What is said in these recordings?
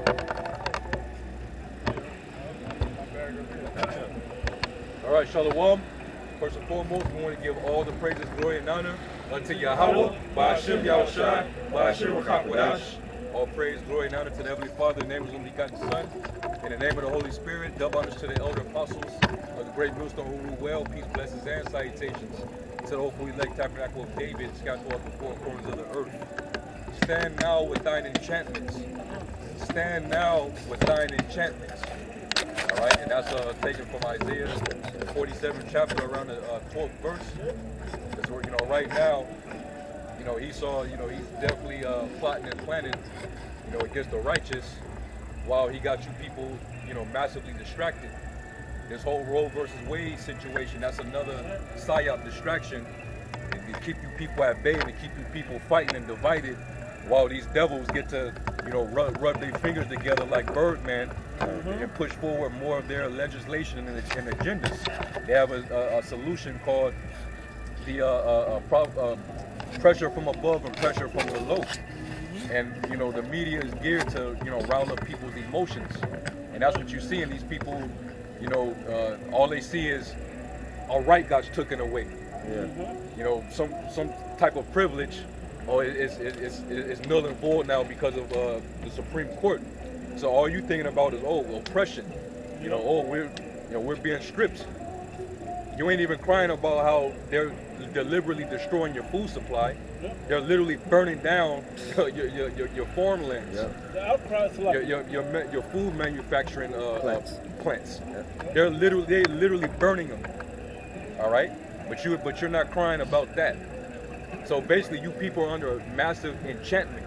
All right, Shalom. First and foremost, we want to give all the praises, glory, and honor unto Yahweh, Ba'ashem Yahushai, Ba'ashem Rakakwadash. All praise, glory, and honor to the Heavenly Father, in the name of His only begotten Son, in the name of the Holy Spirit. Double honors to the elder apostles of the great millstone who rule well. Peace, blessings, and salutations to the hopeful elect tabernacle of David, scattered throughout the four corners of the earth. Stand now with thine enchantments. Stand now with thine enchantments. All right, and that's taken from Isaiah, the 47th chapter, around the 12th verse. Because we're, right now, Esau, he's definitely plotting and planning, against the righteous, while he got you people, massively distracted. This whole Roe versus Wade situation, that's another psyop distraction to keep you people at bay and to keep you people fighting and divided, while these devils get to, rub their fingers together like Birdman and push forward more of their legislation and agendas. They have a solution called the pressure from above and pressure from below. And, the media is geared to, rile up people's emotions. And that's what you see in these people, all they see is our right got taken away. Yeah. Some type of privilege is null and void now because of the Supreme Court. So all you thinking about is oppression. We're being stripped. You ain't even crying about how they're deliberately destroying your food supply. They're literally burning down your farmlands. The outcry's like your food manufacturing plants. They're literally burning them. All right, but you're not crying about that. So basically, you people are under a massive enchantment.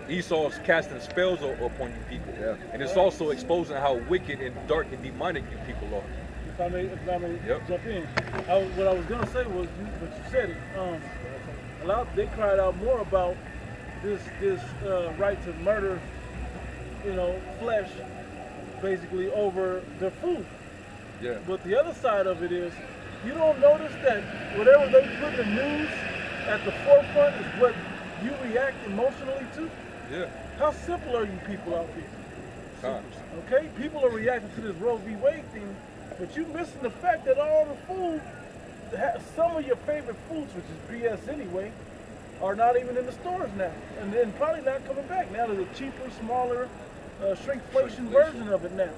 Esau's casting spells upon you people, and it's also exposing how wicked and dark and demonic you people are. If I may jump in, what I was gonna say was, but you said it. They cried out more about this right to murder, flesh, basically over their food. Yeah. But the other side of it is, you don't notice that whatever they put in the news at the forefront is what you react emotionally to? Yeah. How simple are you people out here? Okay? People are reacting to this Roe v. Wade thing, but you missing the fact that all the food, some of your favorite foods, which is BS anyway, are not even in the stores now. And then probably not coming back. Now there's a cheaper, smaller, shrinkflation version of it now.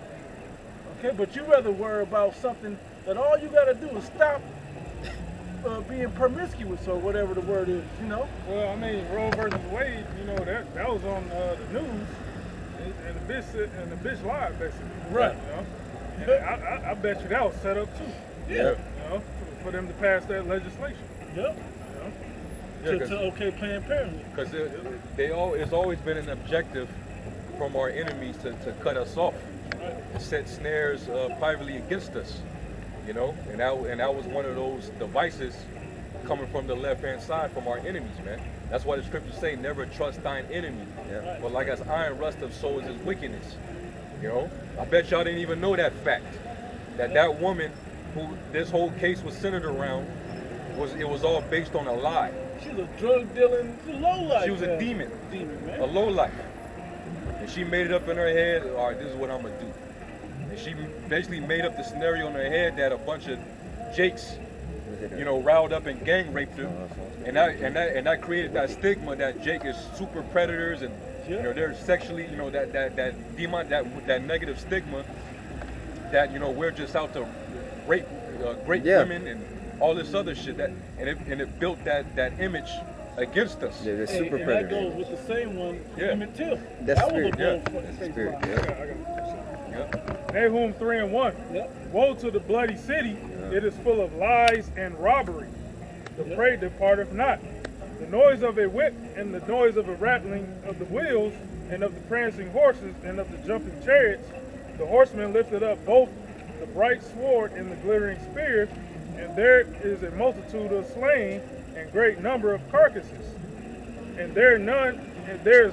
Okay? But you rather worry about something that all you got to do is stop being promiscuous or whatever the word is, Well, I mean, Roe versus Wade, that was on the news, and the bitch lied, basically. Right. And I bet you that was set up too. Yeah. For them to pass that legislation. Yep. To okay Planned Parenthood. Because it's always been an objective from our enemies to cut us off, and set snares privately against us. And that was one of those devices coming from the left-hand side from our enemies, man. That's why the scriptures say, never trust thine enemy. Yeah. But like as iron rusteth, so is his wickedness. I bet y'all didn't even know that fact. That woman who this whole case was centered around, it was all based on a lie. She was a drug dealing lowlife. She was a demon. Man. A lowlife. And she made it up in her head, all right, this is what I'm going to do. And she basically made up the scenario in her head that a bunch of Jakes, riled up and gang raped her, and that created that stigma that Jake is super predators and they're sexually, that demon, that negative stigma that we're just out to rape great women and all this other shit and it built that image against us. Yeah, they're super predators. That goes with the same one, Emmett Till. That's that spirit. Was That's spirit. Nahum 3:1. Woe to the bloody city, it is full of lies and robbery. The prey departeth not. The noise of a whip and the noise of a rattling of the wheels and of the prancing horses and of the jumping chariots, the horsemen lifted up both the bright sword and the glittering spear, and there is a multitude of slain and great number of carcasses. And there is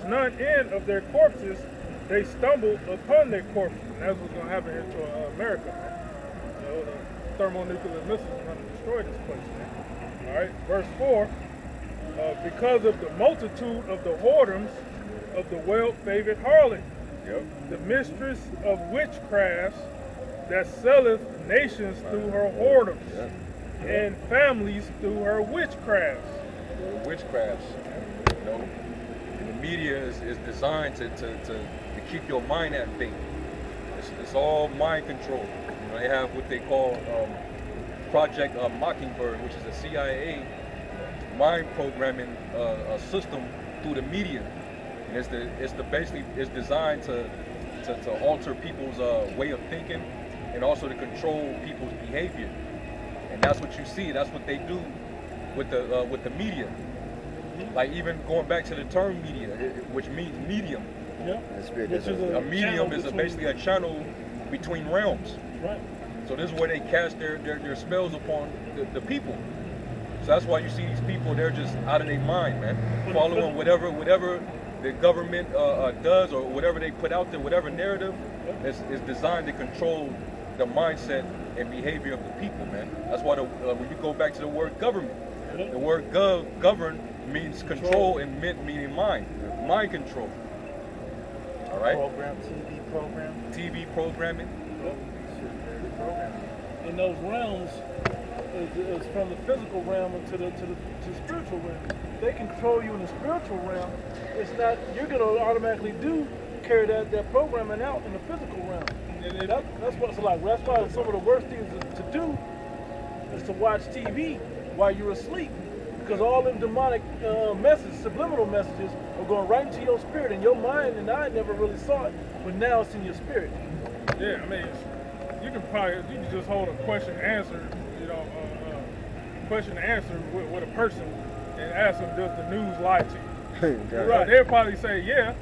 none end of their corpses. They stumble upon their corpses. And that's what's going to happen here to America. The thermonuclear missiles are going to destroy this place. All right, verse 4. Because of the multitude of the whoredoms of the well-favored harlot. Yep. the mistress of witchcrafts that selleth nations through her whoredoms, and families through her witchcrafts. Witchcrafts. You know, the media is designed to keep your mind at bay. It's all mind control. You know, they have what they call Project Mockingbird, which is a CIA mind programming system through the media. And it's designed to alter people's way of thinking and also to control people's behavior. And that's what you see. That's what they do with the media. Like even going back to the term media, which means medium. Yeah. Which is A medium is basically a channel between realms. Right. So this is where they cast their spells upon the people. So that's why you see these people, they're just out of their mind, man. Following whatever the government does or whatever they put out there, whatever narrative is designed to control the mindset and behavior of the people, man. That's why when you go back to the word government, the word govern means control and meaning mind control. All right? TV programming. In those realms, is from the physical realm to the spiritual realm. They control you in the spiritual realm. It's not you're gonna automatically carry that programming out in the physical realm. That's what it's like. That's why some of the worst things to do is to watch TV while you're asleep, because all them demonic messages, subliminal messages, are going right into your spirit and your mind. And I never really saw it, but now it's in your spirit. Yeah, I mean, you can just hold a question answer, question and answer with a person and ask them, does the news lie to you? Right. They'll probably say yeah,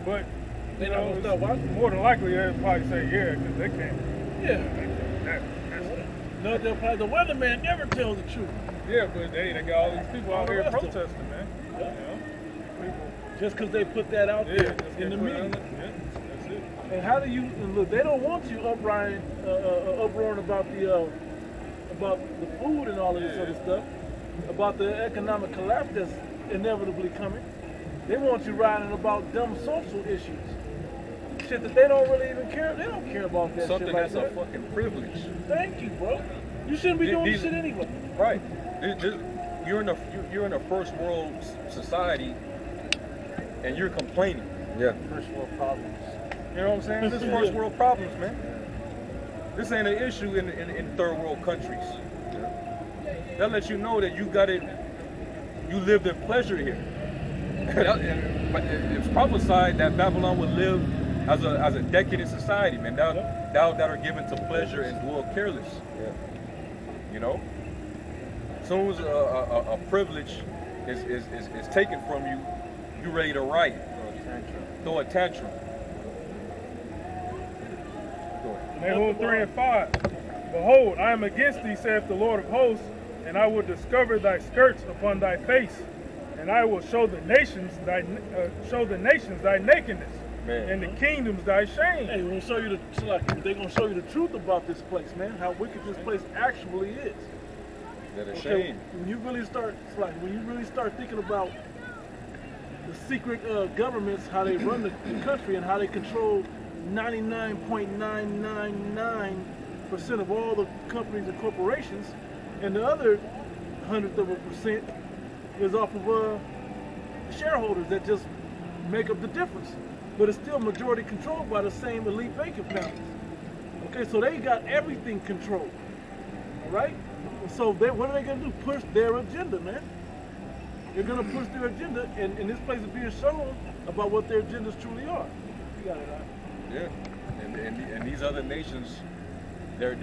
but They don't stop watching. more than likely they'll probably say yeah because they can't. Yeah. No, they'll probably, the weatherman never tells the truth. Yeah, but they got all these people out here protesting, man. Yeah. People, Just because they put that out there in the media. That's it. And how do you look? They don't want you uproaring about the food and all of this other stuff, about the economic collapse that's inevitably coming. They want you writing about dumb social issues, shit that they don't really even care. They don't care about that. Something shit like that's that. a fucking privilege. Thank you, bro. You shouldn't be doing this shit anyway. Right. You're in a first world society, and you're complaining. Yeah. First world problems. You know what I'm saying? This is first world problems, man. This ain't an issue in third world countries. That lets you know that you got it. You lived in pleasure here. But it's prophesied that Babylon would live as a decadent society, man. Thou that are given to pleasure and dwell careless. Yeah. You know. As soon as a privilege is taken from you, you ready to riot. Throw a tantrum. Nahum 3 and 5. Behold, I am against thee, saith the Lord of hosts, and I will discover thy skirts upon thy face, and I will show the nations thy nakedness, Man. and the kingdoms thy shame. Hey, we're gonna show you they're gonna show you the truth about this place, man. How wicked this place actually is. That a Okay, shame. when you really start thinking about the secret governments, how they run the country and how they control 99.999% of all the companies and corporations, and the other 100% is off of shareholders that just make up the difference. But it's still majority controlled by the same elite banking families. Okay, so they got everything controlled. All right? And so what are they going to do? Push their agenda, man. They're going to push their agenda, and this place is being shown about what their agendas truly are. You got it, right? Yeah, and these other nations, they're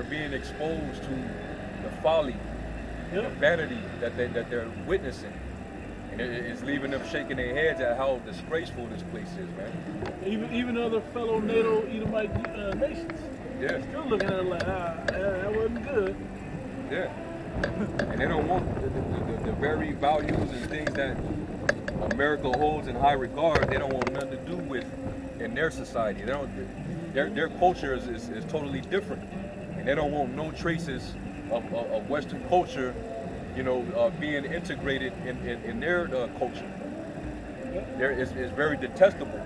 being exposed to the folly, the vanity that they're witnessing, and it's leaving them shaking their heads at how disgraceful this place is, man. Even other fellow NATO Edomite nations, Yeah, still looking at it like, that wasn't good. yeah, and they don't want the very values and things that America holds in high regard. They don't want nothing to do with in their society. They don't. Their culture is totally different, and they don't want no traces of Western culture, being integrated in their culture. It's very detestable.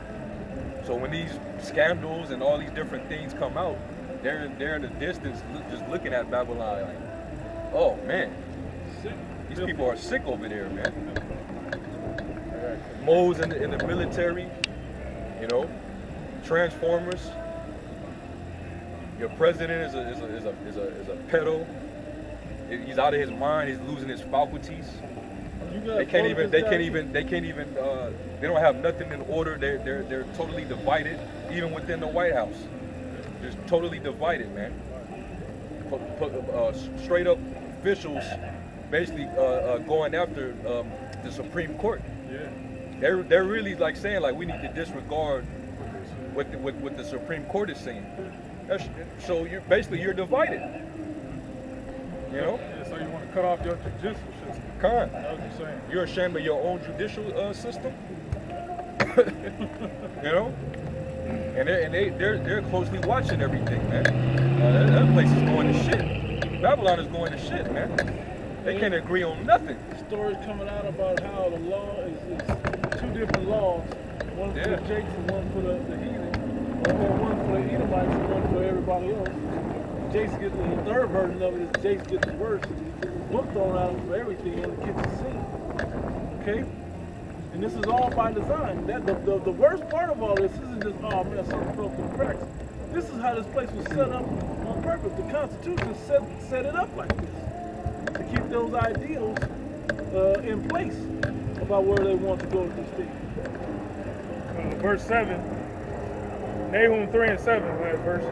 So when these scandals and all these different things come out, they're in the distance just looking at Babylon like, oh man, these people are sick over there, man. Moles in the military, you know, Transformers. Your president is a pedo. He's out of his mind. He's losing his faculties. They don't have nothing in order. They're totally divided, even within the White House. Just totally divided, man. Straight up officials basically going after the Supreme Court. Yeah. They're really like saying like we need to disregard what the Supreme Court is saying. So you're divided. You know? Yeah, so you want to cut off your judicial system. Con. That's what you're saying. You're ashamed of your own judicial system. You know? And they're closely watching everything, man. That place is going to shit. Babylon is going to shit, man. They can't agree on nothing. Stories coming out about how the law is two different laws. One for the Jakes and one for the heathen. One for the Edomites and one for everybody else. Jakes gets the third version of it is Jakes gets the worst. Book thrown out for everything on the kitchen sink. Okay? And this is all by design. The worst part of all this isn't just, oh man, something fell through the cracks. This is how this place was set up on purpose. The Constitution set it up like this. To keep those ideals in place about where they want to go with this thing. Verse 7, Nahum 3 and 7, last verse.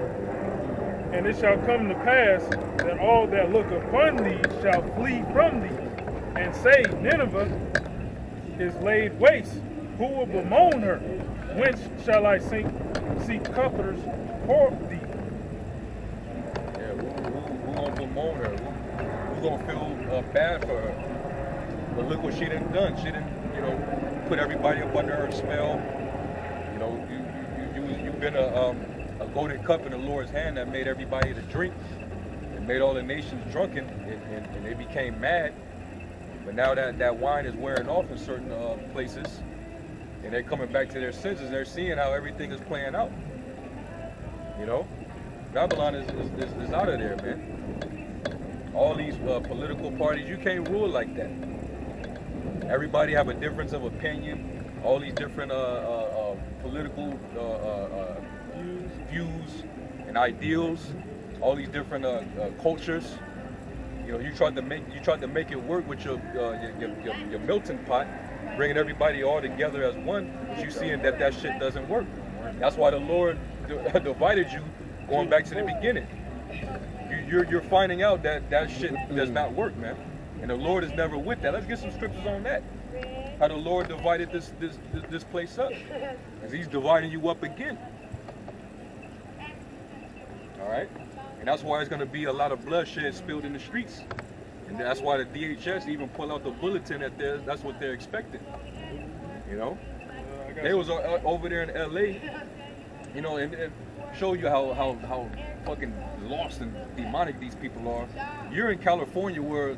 And it shall come to pass that all that look upon thee shall flee from thee, and say, Nineveh is laid waste. Who will bemoan her? Whence shall I seek comforters for thee? Yeah, who gonna bemoan her? Who gonna feel bad for her? But look what she done done. She done, put everybody up under her spell. You know, you've been a golden cup in the Lord's hand that made everybody to drink and made all the nations drunken, and they became mad. But now that wine is wearing off in certain places, and they're coming back to their senses, they're seeing how everything is playing out. You know, Babylon is out of there, man. All these political parties, you can't rule like that. Everybody have a difference of opinion. All these different political views and ideals. All these different cultures. You know, you tried to make it work with your melting pot, bringing everybody all together as one. But you seeing that shit doesn't work. That's why the Lord divided you, going back to the beginning. You're finding out that shit does not work, man. And the Lord is never with that. Let's get some scriptures on that. How the Lord divided this place up, because He's dividing you up again. All right. And that's why it's going to be a lot of bloodshed spilled in the streets. And that's why the DHS even pull out the bulletin that's what they're expecting. You know? They was over there in LA, you know, and show you how fucking lost and demonic these people are. You're in California where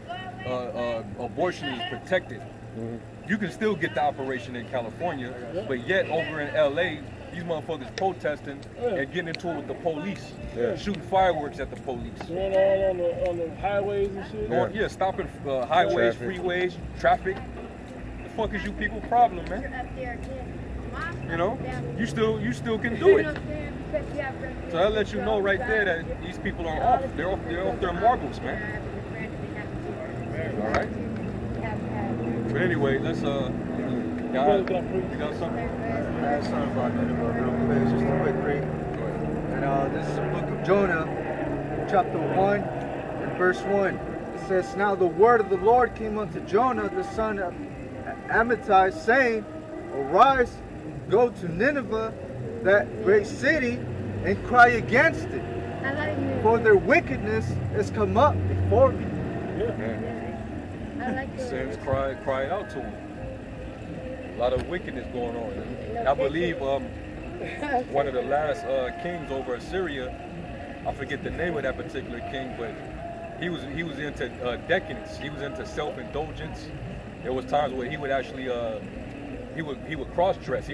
abortion is protected. Mm-hmm. You can still get the operation in California, but yet over in LA, these motherfuckers protesting and getting into it with the police, shooting fireworks at the police. Going all on the highways and shit? Stopping highways, freeways, traffic. The fuck is you people problem, man? You know, you still can do it. So that lets you know right there that these people are off. They're off their marbles, man. All right. But anyway, let's you got something? I have something about Nineveh real quick, just a quick read. And this is the book of Jonah, chapter 1 and verse 1. It says, Now the word of the Lord came unto Jonah, the son of Amittai, saying, Arise, go to Nineveh, that great city, and cry against it, for their wickedness has come up before me. Sins cry out to him. A lot of wickedness going on. And I believe one of the last kings over Assyria, I forget the name of that particular king, but he was into decadence. He was into self-indulgence. There was times where he would actually he would cross-dress.